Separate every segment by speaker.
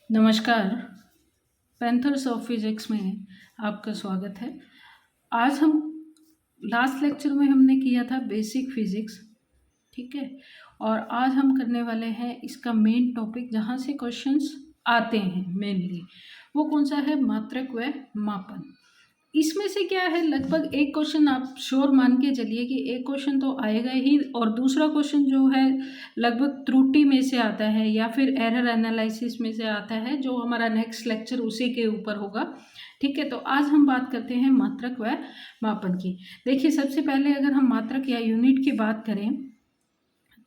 Speaker 1: नमस्कार। Panthers of physics में आपका स्वागत है। आज हम लास्ट लेक्चर में हमने किया था बेसिक फिजिक्स, ठीक है। और आज हम करने वाले हैं इसका मेन टॉपिक, जहाँ से क्वेश्चंस आते हैं मेनली, वो कौन सा है? मात्रक व मापन। इसमें से क्या है, लगभग एक क्वेश्चन आप श्योर मान के चलिए कि एक क्वेश्चन तो आएगा ही, और दूसरा क्वेश्चन जो है लगभग त्रुटि में से आता है या फिर एरर एनालिसिस में से आता है, जो हमारा नेक्स्ट लेक्चर उसी के ऊपर होगा, ठीक है। तो आज हम बात करते हैं मात्रक व मापन की। देखिए, सबसे पहले अगर हम मात्रक या यूनिट की बात करें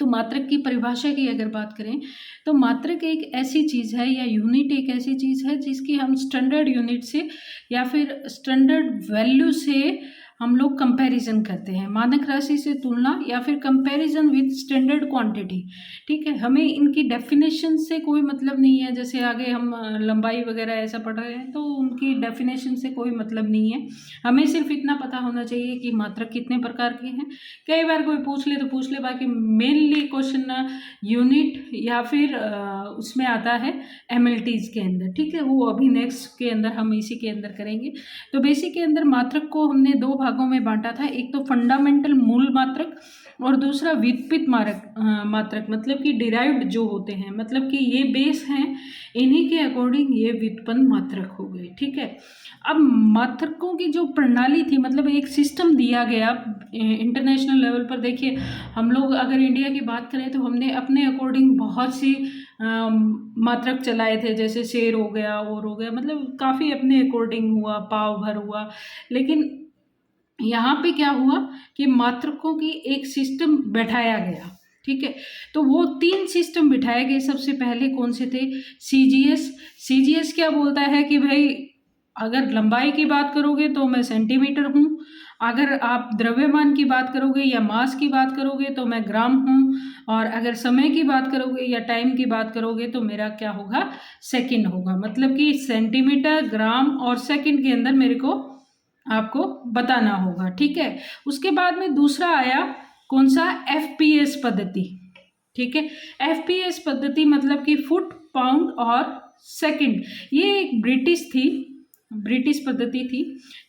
Speaker 1: तो मात्रक की परिभाषा की अगर बात करें तो मात्रक एक ऐसी चीज़ है या यूनिट एक ऐसी चीज़ है जिसकी हम स्टैंडर्ड यूनिट से या फिर स्टैंडर्ड वैल्यू से हम लोग कंपैरिजन करते हैं, मानक राशि से तुलना या फिर कंपैरिजन विद स्टैंडर्ड क्वांटिटी, ठीक है। हमें इनकी डेफिनेशन से कोई मतलब नहीं है, जैसे आगे हम लंबाई वगैरह ऐसा पढ़ रहे हैं तो उनकी डेफिनेशन से कोई मतलब नहीं है। हमें सिर्फ इतना पता होना चाहिए कि मात्रक कितने प्रकार के हैं। कई बार कोई पूछ ले तो पूछ ले, बाकी मेनली क्वेश्चन यूनिट या फिर उसमें आता है एमएलटीज के अंदर, ठीक है। वो अभी नेक्स्ट के अंदर हम इसी के अंदर करेंगे। तो बेसिक के अंदर मात्रक को हमने दो भागों में बांटा था, एक तो फंडामेंटल मूल मात्रक और दूसरा व्युत्पन्न मात्रक, मतलब कि डिराइव्ड जो होते हैं, मतलब कि ये बेस हैं, इन्हीं के अकॉर्डिंग ये व्युत्पन्न मात्रक हो गए, ठीक है। अब मात्रकों की जो प्रणाली थी, मतलब एक सिस्टम दिया गया इंटरनेशनल लेवल पर। देखिए, हम लोग अगर इंडिया की बात करें तो हमने अपने अकॉर्डिंग बहुत सी मात्रक चलाए थे, जैसे शेर हो गया और हो गया, मतलब काफ़ी अपने अकॉर्डिंग हुआ, पाव भर हुआ। लेकिन यहाँ पे क्या हुआ कि मात्रकों की एक सिस्टम बैठाया गया, ठीक है। तो वो 3 सिस्टम बिठाए गए। सबसे पहले कौन से थे? सीजीएस। सीजीएस क्या बोलता है कि भाई अगर लंबाई की बात करोगे तो मैं सेंटीमीटर हूँ, अगर आप द्रव्यमान की बात करोगे या मास की बात करोगे तो मैं ग्राम हूँ, और अगर समय की बात करोगे या टाइम की बात करोगे तो मेरा क्या होगा? सेकंड होगा। मतलब कि सेंटीमीटर, ग्राम और सेकंड के अंदर मेरे को आपको बताना होगा, ठीक है। उसके बाद में दूसरा आया कौन सा? एफपीएस पद्धति, ठीक है। एफपीएस पद्धति मतलब कि फुट, पाउंड और सेकंड। ये एक ब्रिटिश पद्धति थी,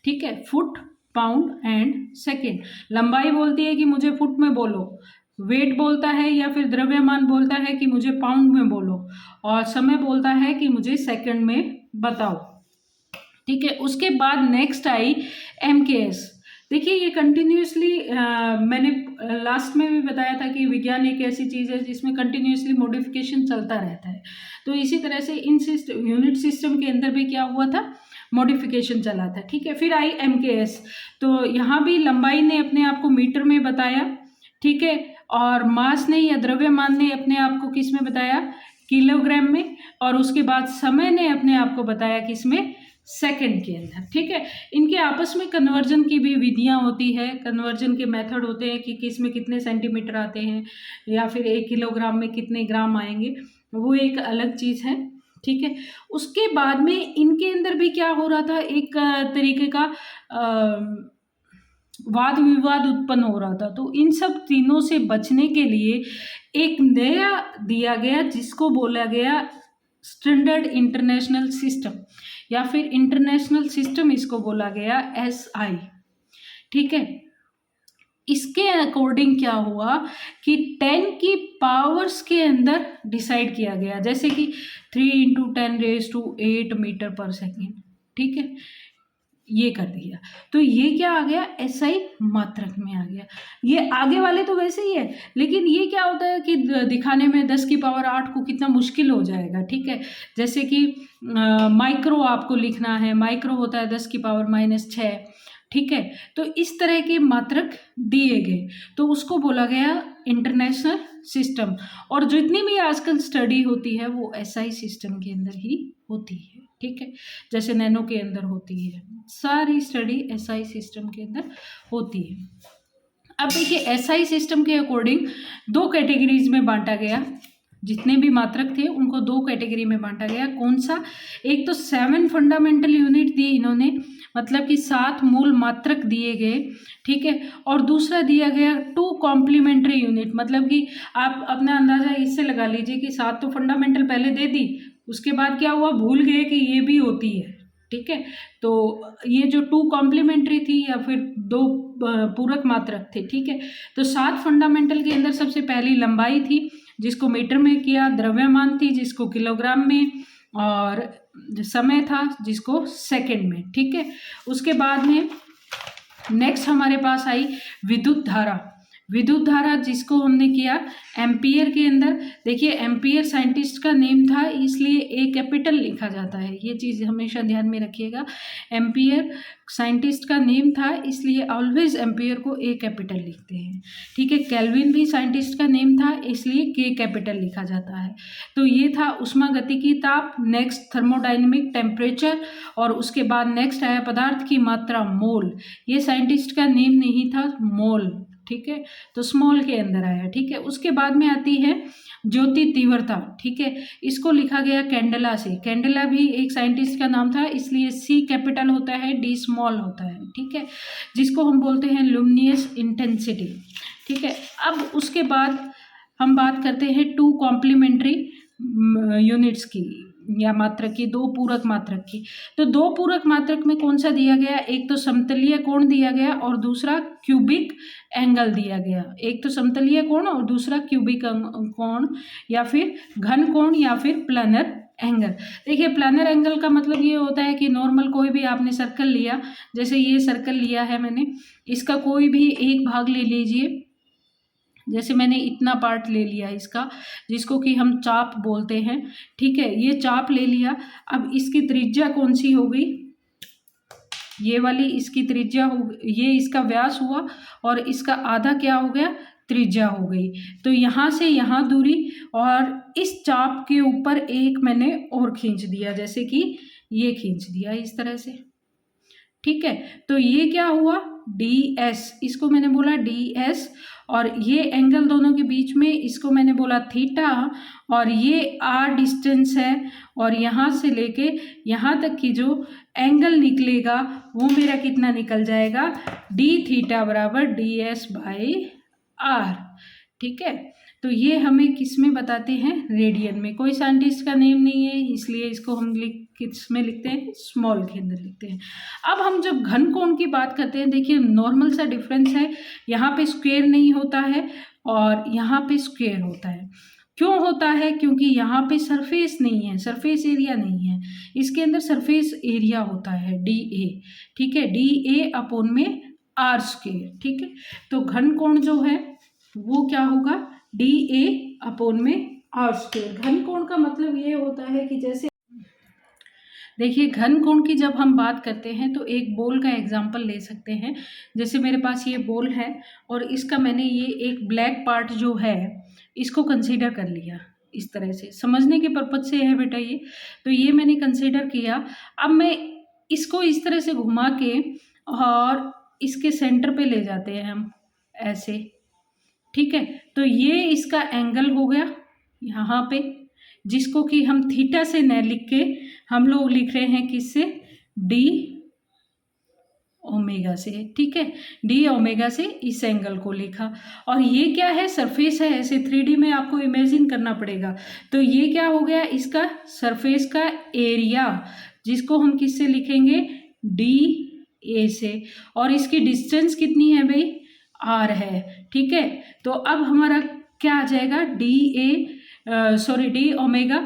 Speaker 1: ठीक है। Foot, pound and second. लंबाई बोलती है कि मुझे फुट में बोलो, वेट बोलता है या फिर द्रव्यमान बोलता है कि मुझे पाउंड में बोलो, और समय बोलता है कि मुझे सेकंड में बताओ, ठीक है। उसके बाद नेक्स्ट आई एमकेएस। देखिए, ये कंटिन्यूसली मैंने लास्ट में भी बताया था कि विज्ञान एक ऐसी चीज़ है जिसमें कंटिन्यूसली मॉडिफिकेशन चलता रहता है। तो इसी तरह से इन यूनिट सिस्टम के अंदर भी क्या हुआ था? मॉडिफिकेशन चला था, ठीक है। फिर आई एमकेएस। तो यहाँ भी लंबाई ने अपने आप को मीटर में बताया, ठीक है, और मास ने या द्रव्यमान ने अपने आप को किस में बताया? किलोग्राम में। और उसके बाद समय ने अपने आप को बताया किसमें? सेकंड के अंदर, ठीक है। इनके आपस में कन्वर्जन की भी विधियां होती है, कन्वर्जन के मेथड होते हैं कि किस में कितने सेंटीमीटर आते हैं या फिर 1 किलोग्राम में कितने ग्राम आएंगे, वो एक अलग चीज़ है, ठीक है। उसके बाद में इनके अंदर भी क्या हो रहा था? एक तरीके का वाद विवाद उत्पन्न हो रहा था। तो इन सब तीनों से बचने के लिए एक नया दिया गया जिसको बोला गया स्टैंडर्ड इंटरनेशनल सिस्टम, या फिर इंटरनेशनल सिस्टम इसको बोला गया एसआई, ठीक है। इसके अकॉर्डिंग क्या हुआ कि 10 की पावर्स के अंदर डिसाइड किया गया, जैसे कि 3 × 10⁸ मीटर पर सेकेंड, ठीक है, ये कर दिया। तो ये क्या आ गया? एसआई मात्रक में आ गया। ये आगे वाले तो वैसे ही है, लेकिन ये क्या होता है कि दिखाने में 10 की पावर 8 को कितना मुश्किल हो जाएगा, ठीक है। जैसे कि माइक्रो आपको लिखना है, माइक्रो होता है 10 की पावर -6, ठीक है। तो इस तरह के मात्रक दिए गए, तो उसको बोला गया इंटरनेशनल सिस्टम। और जितनी भी आजकल स्टडी होती है वो एसआई सिस्टम के अंदर ही होती है, ठीक है। जैसे नैनो के अंदर होती है, सारी स्टडी एसआई सिस्टम के अंदर होती है। अब देखिए, एसआई सिस्टम के अकॉर्डिंग 2 कैटेगरीज में बांटा गया। जितने भी मात्रक थे उनको 2 कैटेगरी में बांटा गया। कौन सा? एक तो 7 फंडामेंटल यूनिट दी इन्होंने, मतलब कि 7 मूल मात्रक दिए गए, ठीक है। और दूसरा दिया गया 2 कॉम्प्लीमेंट्री यूनिट, मतलब कि आप अपना अंदाजा इससे लगा लीजिए कि 7 तो फंडामेंटल पहले दे दी, उसके बाद क्या हुआ, भूल गए कि ये भी होती है, ठीक है। तो ये जो 2 कॉम्प्लीमेंट्री थी या फिर 2 पूरक मात्रक थे, ठीक है। तो 7 फंडामेंटल के अंदर सबसे पहली लंबाई थी जिसको मीटर में किया, द्रव्यमान थी जिसको किलोग्राम में, और समय था जिसको सेकंड में, ठीक है। उसके बाद में नेक्स्ट हमारे पास आई विद्युत धारा। विद्युत धारा जिसको हमने किया एम्पियर के अंदर। देखिए एम्पियर साइंटिस्ट का नेम था इसलिए ए कैपिटल लिखा जाता है, ये चीज़ हमेशा ध्यान में रखिएगा। एम्पियर साइंटिस्ट का नेम था इसलिए ऑलवेज एम्पियर को ए कैपिटल लिखते हैं, ठीक है। केल्विन भी साइंटिस्ट का नेम था इसलिए के कैपिटल लिखा जाता है। तो ये था उष्मागतिकी ताप, नेक्स्ट थर्मोडायनेमिक टेम्परेचर, और उसके बाद नेक्स्ट आया पदार्थ की मात्रा मोल। ये साइंटिस्ट का नेम नहीं था, मोल, ठीक है। तो स्मॉल के अंदर आया, ठीक है। उसके बाद में आती है ज्योति तीव्रता, ठीक है। इसको लिखा गया कैंडेला से। कैंडेला भी एक साइंटिस्ट का नाम था इसलिए सी कैपिटल होता है, डी स्मॉल होता है, ठीक है, जिसको हम बोलते हैं लुमिनियस इंटेंसिटी, ठीक है। अब उसके बाद हम बात करते हैं 2 कॉम्प्लीमेंट्री यूनिट्स की या मात्रक की, 2 पूरक मात्रक की। तो 2 पूरक मात्रक में कौन सा दिया गया, एक तो समतलीय कोण दिया गया और दूसरा क्यूबिक एंगल दिया गया। एक तो समतलीय कोण और दूसरा क्यूबिक कोण या फिर घन कोण या फिर प्लानर एंगल। देखिए प्लानर एंगल का मतलब ये होता है कि नॉर्मल कोई भी आपने सर्कल लिया, जैसे ये सर्कल लिया है मैंने, इसका कोई भी एक भाग ले लीजिए, जैसे मैंने इतना पार्ट ले लिया इसका, जिसको कि हम चाप बोलते हैं, ठीक है। ये चाप ले लिया, अब इसकी त्रिज्या कौन सी हो गई, ये वाली इसकी त्रिज्या हो, ये इसका व्यास हुआ और इसका आधा क्या हो गया, त्रिज्या हो गई। तो यहाँ से यहाँ दूरी, और इस चाप के ऊपर एक मैंने और खींच दिया, जैसे कि ये खींच दिया इस तरह से, ठीक है। तो ये क्या हुआ, डी एस, इसको मैंने बोला डी एस, और ये एंगल दोनों के बीच में इसको मैंने बोला थीटा, और ये आर डिस्टेंस है, और यहाँ से लेके यहाँ तक की जो एंगल निकलेगा वो मेरा कितना निकल जाएगा, डी थीटा बराबर डी एस बाई आर, ठीक है। तो ये हमें किस में बताते हैं, रेडियन में। कोई साइंटिस्ट का नेम नहीं है इसलिए इसको हम किस में लिखते हैं, स्मॉल के अंदर लिखते हैं। अब हम जब घन कोण की बात करते हैं, देखिए नॉर्मल सा डिफरेंस है, यहाँ पे स्क्वायर नहीं होता है और यहाँ पे स्क्वायर होता है। क्यों होता है, क्योंकि यहाँ पे सरफेस नहीं है, सरफेस एरिया नहीं है, इसके अंदर सरफेस एरिया होता है डी ए, ठीक है, डी ए अपॉन में आर स्क्वायर, ठीक है। तो घन कोण जो है वो क्या होगा, डी ए अपॉन में आर स्क्वायर। घन कोण का मतलब ये होता है कि जैसे देखिए घन कोण की जब हम बात करते हैं तो एक बॉल का एग्जांपल ले सकते हैं। जैसे मेरे पास ये बॉल है और इसका मैंने ये एक ब्लैक पार्ट जो है इसको कंसीडर कर लिया, इस तरह से समझने के पर्पज से है बेटा ये। तो ये मैंने कंसीडर किया, अब मैं इसको इस तरह से घुमा के और इसके सेंटर पे ले जाते हैं हम ऐसे, ठीक है। तो ये इसका एंगल हो गया यहाँ पे, जिसको कि हम थीटा से न लिख के हम लोग लिख रहे हैं किससे, डी ओमेगा से, ठीक है। डी ओमेगा से इस एंगल को लिखा, और ये क्या है, सरफेस है, ऐसे 3D में आपको इमेजिन करना पड़ेगा। तो ये क्या हो गया, इसका सरफेस का एरिया, जिसको हम किससे लिखेंगे, डी ए से, और इसकी डिस्टेंस कितनी है भाई, आर है, ठीक है। तो अब हमारा क्या आ जाएगा, डी ओमेगा,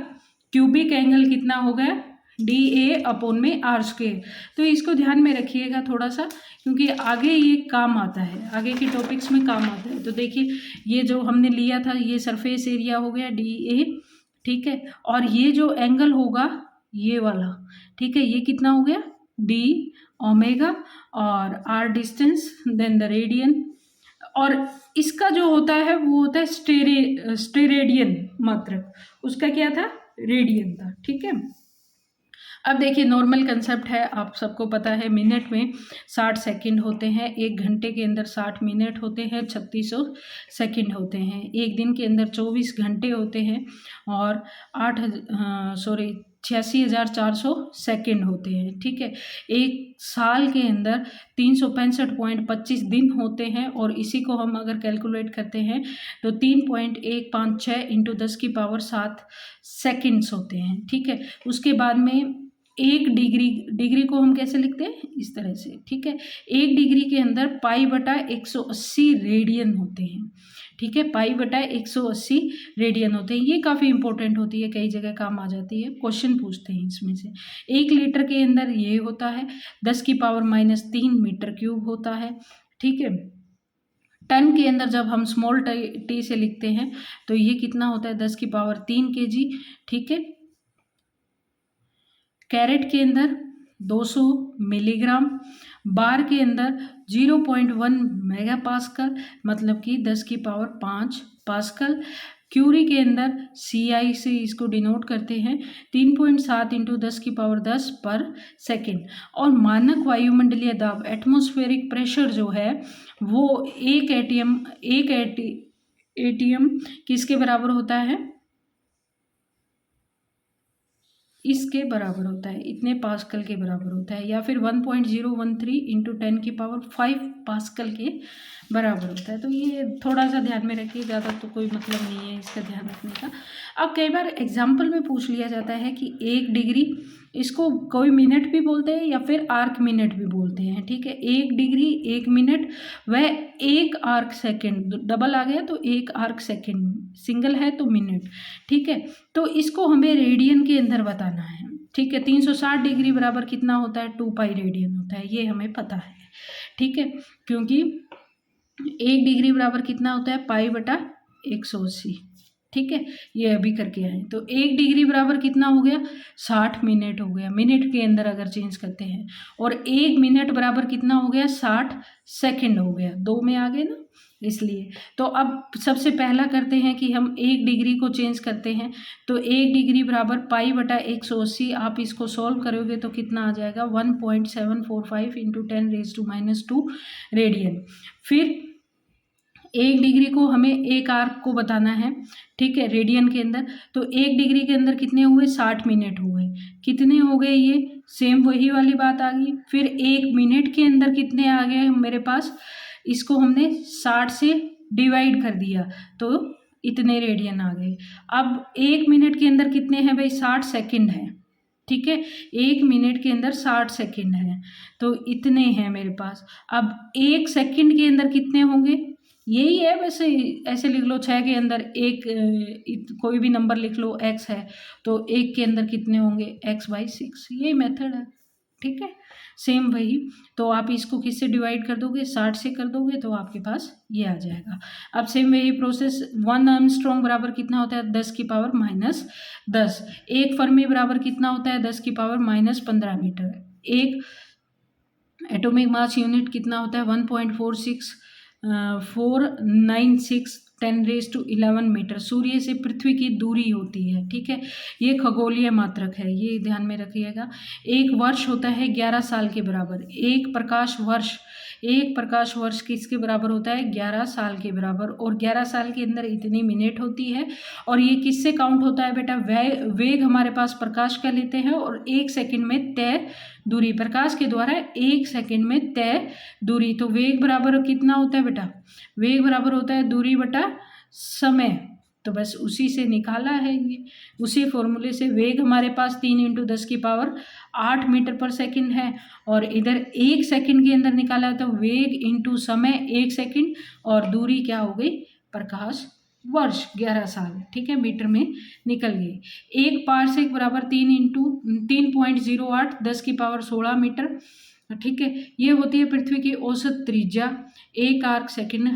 Speaker 1: क्यूबिक एंगल कितना हो गया, डी ए अपॉन में आर स्क्वायर। तो इसको ध्यान में रखिएगा थोड़ा सा, क्योंकि आगे ये काम आता है, आगे के टॉपिक्स में काम आता है। तो देखिए ये जो हमने लिया था ये सरफेस एरिया हो गया डी ए, ठीक है, और ये जो एंगल होगा ये वाला, ठीक है, ये कितना हो गया, डी ओमेगा, और r distance, then the radian, और इसका जो होता है वो होता है स्टेरेडियन मात्रक, उसका क्या था, रेडियन था, ठीक है। अब देखिए नॉर्मल कंसेप्ट है, आप सबको पता है, मिनट में 60 सेकंड होते हैं, 1 घंटे के अंदर 60 मिनट होते हैं, 3600 सेकंड होते हैं, एक दिन के अंदर 24 घंटे होते हैं, और 86,400 सेकेंड होते हैं। ठीक है, एक साल के अंदर 365.25 दिन होते हैं, और इसी को हम अगर कैलकुलेट करते हैं तो 3.156 इंटू 10⁻7 सेकेंड्स होते हैं। ठीक है, उसके बाद में एक डिग्री को हम कैसे लिखते हैं, इस तरह से। ठीक है, एक डिग्री के अंदर π/180 रेडियन होते हैं। ठीक है, π/180 रेडियन होते हैं। ये काफ़ी इंपॉर्टेंट होती है, कई जगह काम आ जाती है, क्वेश्चन पूछते हैं इसमें से। 1 लीटर के अंदर ये होता है 10⁻³ मीटर क्यूब होता है। ठीक है, टन के अंदर जब हम स्मॉल टी से लिखते हैं तो ये कितना होता है 10⁻³ kg। ठीक है, कैरेट के अंदर 200 मिलीग्राम, बार के अंदर 0.1 मेगापास्कल, मतलब कि 10⁵ पास्कल। क्यूरी के अंदर CI से इसको डिनोट करते हैं 3.7 इंटू 10⁻10 पर सेकेंड। और मानक वायुमंडलीय दाब एटमॉस्फेरिक प्रेशर जो है वो एक एटीएम किसके बराबर होता है, इसके बराबर होता है, इतने पास्कल के बराबर होता है, या फिर 1.013 इंटू 10⁵ पास्कल के बराबर होता है। तो ये थोड़ा सा ध्यान में रखिए, ज़्यादा तो कोई मतलब नहीं है इसका ध्यान रखने का। अब कई बार एग्जाम्पल में पूछ लिया जाता है कि 1 डिग्री, इसको कोई मिनट भी बोलते हैं या फिर आर्क मिनट भी बोलते हैं। ठीक है, 1 डिग्री 1 मिनट व 1 आर्क सेकेंड, डबल आ गया तो 1 आर्क सेकेंड, सिंगल है तो मिनट। ठीक है, तो इसको हमें रेडियन के अंदर बताना है। ठीक है, 360 डिग्री बराबर कितना होता है, 2π रेडियन होता है, ये हमें पता है। ठीक है, क्योंकि 1 डिग्री बराबर कितना होता है π/180। ठीक है, ये अभी करके आए। तो 1 डिग्री बराबर कितना हो गया, 60 मिनट हो गया, मिनट के अंदर अगर चेंज करते हैं। और 1 मिनट बराबर कितना हो गया, 60 सेकेंड हो गया, 2 में आ गए ना, इसलिए। तो अब सबसे पहला करते हैं कि हम 1 डिग्री को चेंज करते हैं। तो 1 डिग्री बराबर π/180, आप इसको सॉल्व करोगे तो कितना आ जाएगा 1.745 इंटू 10⁻² रेडियन। फिर 1 डिग्री को हमें 1 आर्क को बताना है। ठीक है, रेडियन के अंदर। तो 1 डिग्री के अंदर कितने हुए, 60 मिनट हुए। कितने हो गए, ये सेम वही वाली बात आ गई। फिर 1 मिनट के अंदर कितने आ गए मेरे पास, इसको हमने 60 से डिवाइड कर दिया तो इतने रेडियन आ गए। अब 1 मिनट के अंदर कितने हैं भाई, 60 सेकेंड है। ठीक है, 1 मिनट के अंदर 60 सेकेंड है, तो इतने हैं मेरे पास। अब 1 सेकेंड के अंदर कितने होंगे, यही है, वैसे ऐसे लिख लो, 6 के अंदर एक कोई भी नंबर लिख लो, x है तो 1 के अंदर कितने होंगे, x/6, यही मेथड है। ठीक है, सेम वही। तो आप इसको किससे डिवाइड कर दोगे, 60 से कर दोगे तो आपके पास ये आ जाएगा। अब सेम वही प्रोसेस, 1 आर्मस्ट्रॉन्ग बराबर कितना होता है, 10⁻−10। 1 फर्मी बराबर कितना होता है, 10⁻−15 मीटर। 1 एटॉमिक मास यूनिट कितना होता है, 1.496 10⁻11 मीटर सूर्य से पृथ्वी की दूरी होती है। ठीक है, ये खगोलीय मात्रक है, ये ध्यान में रखिएगा। 1 वर्ष होता है 11 साल के बराबर। 1 प्रकाश वर्ष किसके बराबर होता है, 11 साल के बराबर। और 11 साल के अंदर इतनी मिनट होती है। और ये किससे काउंट होता है बेटा, वेग हमारे पास प्रकाश का लेते हैं, और 1 सेकंड में तय दूरी, प्रकाश के द्वारा 1 सेकंड में तय दूरी। तो वेग बराबर कितना होता है बेटा, वेग बराबर होता है दूरी बटा समय। तो बस उसी से निकाला है ये, उसी फॉर्मूले से। वेग हमारे पास 3 इंटू 10⁸ मीटर पर सेकंड है, और इधर 1 सेकंड के अंदर निकाला है, तो वेग इंटू समय 1 सेकंड, और दूरी क्या हो गई, प्रकाश वर्ष 11 साल। ठीक है, मीटर में निकल गई। 1 पारसेक बराबर 3.08 10⁻16 मीटर। ठीक है, ये होती है पृथ्वी की औसत त्रिज्या 1 आर्क सेकंड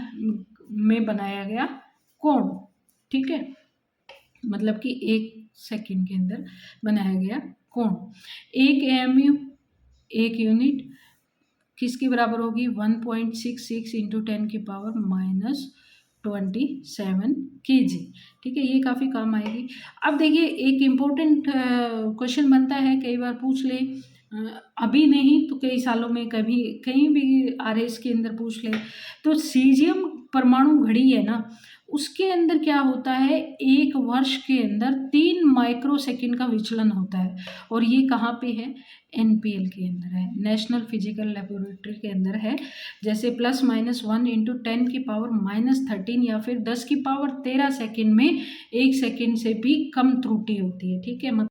Speaker 1: में बनाया गया कोण। ठीक है, मतलब कि 1 सेकंड के अंदर बनाया गया कोण। 1 AMU 1 यूनिट किसके बराबर होगी, 1.66 इंटू 10⁻27 kg। ठीक है, ये काफ़ी काम आएगी। अब देखिए, एक इम्पोर्टेंट क्वेश्चन बनता है, कई बार पूछ ले, अभी नहीं तो कई सालों में कभी कहीं भी RS के अंदर पूछ ले। तो सीजियम परमाणु घड़ी है ना, उसके अंदर क्या होता है, 1 वर्ष के अंदर 3 माइक्रो सेकंड का विचलन होता है। और ये कहाँ पे है, एनपीएल के अंदर है, नेशनल फिजिकल लेबोरेटरी के अंदर है। जैसे +/-1 × 10⁻⁻13 या फिर 10⁻13 सेकंड में 1 सेकंड से भी कम त्रुटि होती है, ठीक है।